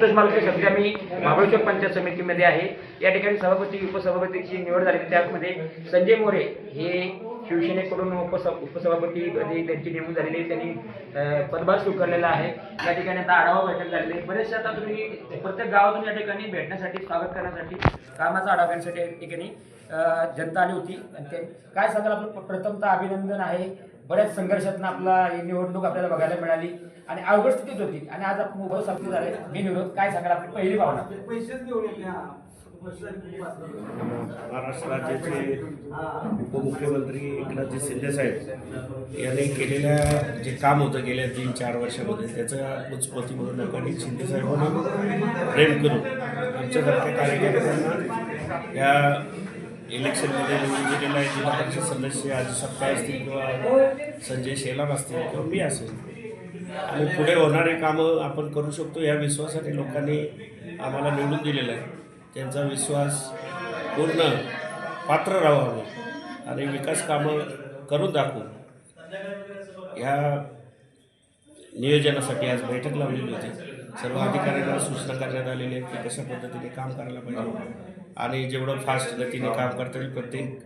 संतोष मालके सध्या मी महाबळेश्वर पंचायत समितीमध्ये आहे। या ठिकाणी सभापती उपसभापतीची निवड झाली, त्यामध्ये संजय मोरे हे शिवसेनेकडून उपसभापती त्यांची नेमणूक झालेली आहे। त्यांनी पदभार स्वीकारलेला आहे। या ठिकाणी आता आढावा बैठक झालेली आहे। बरेचसे आता तुम्ही प्रत्येक गावातून या ठिकाणी भेटण्यासाठी, स्वागत करण्यासाठी, कामाचा आढावा घेण्यासाठी या ठिकाणी जनता आली होती। आणि ते काय सांगाल, आपलं प्रथमतः अभिनंदन आहे। बऱ्याच संघर्षातून आपला ही निवडणूक आपल्याला बघायला मिळाली आणि अवघड स्थितीत होती आणि आज आपण उभं साथी झाले बिनविरोध। काय सांगाल आपली पहिली भावना? महाराष्ट्र राज्याचे उपमुख्यमंत्री एकनाथजी शिंदे साहेब यांनी केलेल्या जे काम होतं गेल्या 3-4 वर्षामध्ये, त्याचं उत्पत्ती म्हणून लोकांनी शिंदे साहेबांना प्रेम करून आमच्यासारख्या कार्यकर्त्यांना या इलेक्शनमध्ये निवडून दिलेला आहे। जिल्हा परिषद सदस्य आजी सप्ताह असतील किंवा संजय शेलार असतील किंवा मी असेल, आणि पुढे होणारे कामं आपण करू शकतो या विश्वासाने लोकांनी आम्हाला निवडून दिलेलं आहे। त्यांचा विश्वास पूर्ण पात्र राहावं आणि विकास कामं करून दाखवू ह्या नियोजनासाठी आज बैठक लावलेली होती। सर्व अधिकाऱ्यांना सूचना करण्यात आलेली आहे की कशा पद्धतीने काम करायला पाहिजे आणि जेवढं फास्ट गतीने काम करता येईल प्रत्येक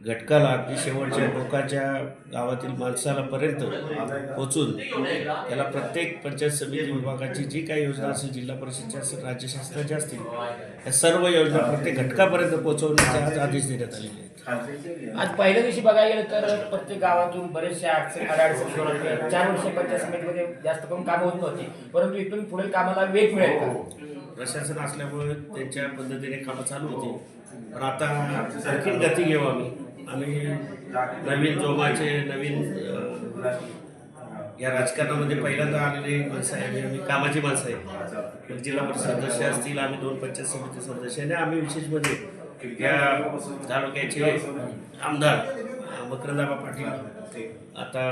घटकाला, अगदी शेवटच्या लोकांच्या गावातील माणसाला पर्यंत पोचून त्याला प्रत्येक पंचायत समिती विभागाची जी काही योजना असेल, जिल्हा परिषदच्या असेल, राज्य शासनाच्या असतील, या सर्व योजना प्रत्येक घटकापर्यंत पोहोचवण्याचे आज आदेश देण्यात आलेले आहेत। आज पहिल्या दिवशी बघायला गेलं तर प्रत्येक गावातून बरेचसे अडचणी 4 वर्ष पंचायत समितीमध्ये जास्त करून कामं होत नव्हती, परंतु इथून पुढील कामाला वेग मिळेल का? प्रशासन असल्यामुळे त्यांच्या पद्धतीने कामं चालू होती, पण आता आणखीन गती घेऊ आम्ही नवीन जोमाचे, नवीन या राजकारणामध्ये पहिल्यांदा आलेले माणसं आहे, आम्ही कामाची माणसं आहे। जिल्हा परिषद सदस्य असतील, आम्ही 2 पंचायत समिती सदस्य आणि आम्ही विशेष म्हणजे या तालुक्याचे आमदार मकरंदाबा पाटील आता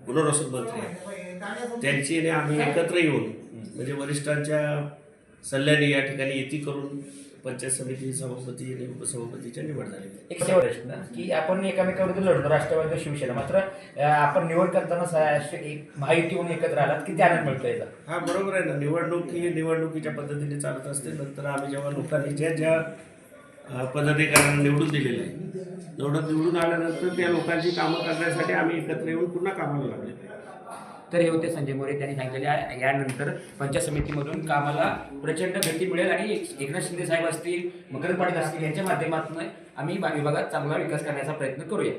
पुनर्वसन मंत्री आहेत, त्यांची आम्ही एकत्र येऊन म्हणजे वरिष्ठांच्या सल्ल्याने या ठिकाणी युती करून पंचायत समिती सभापती आणि उपसभापतीच्या निवड झाली। एक शेवट प्रश्न की आपण एकामेकाविरुद्ध लढतो, राष्ट्रवादी शिवसेना, मात्र आपण निवड करताना एक महायुती होऊन एकत्र आलात, किती आनंद मिळतो याचा? हा बरोबर आहे ना, निवडणूक ही निवडणुकीच्या पद्धतीने चालत असते। नंतर आम्ही जेव्हा लोकांनी ज्या पदाधिकाऱ्यांना निवडून दिलेलं आहे, निवडून आल्यानंतर त्या लोकांची कामं करण्यासाठी आम्ही एकत्र येऊन पुन्हा कामाला लागले। तर हे होते संजय मोरे। त्यांनी सांगितलेले आहे यानंतर पंचायत समितीमधून कामाला प्रचंड गती मिळेल आणि एकनाथ शिंदे साहेब असतील, मकरंद पाटील असतील, यांच्या माध्यमातून आम्ही विभागात चांगला विकास करण्याचा प्रयत्न करूया।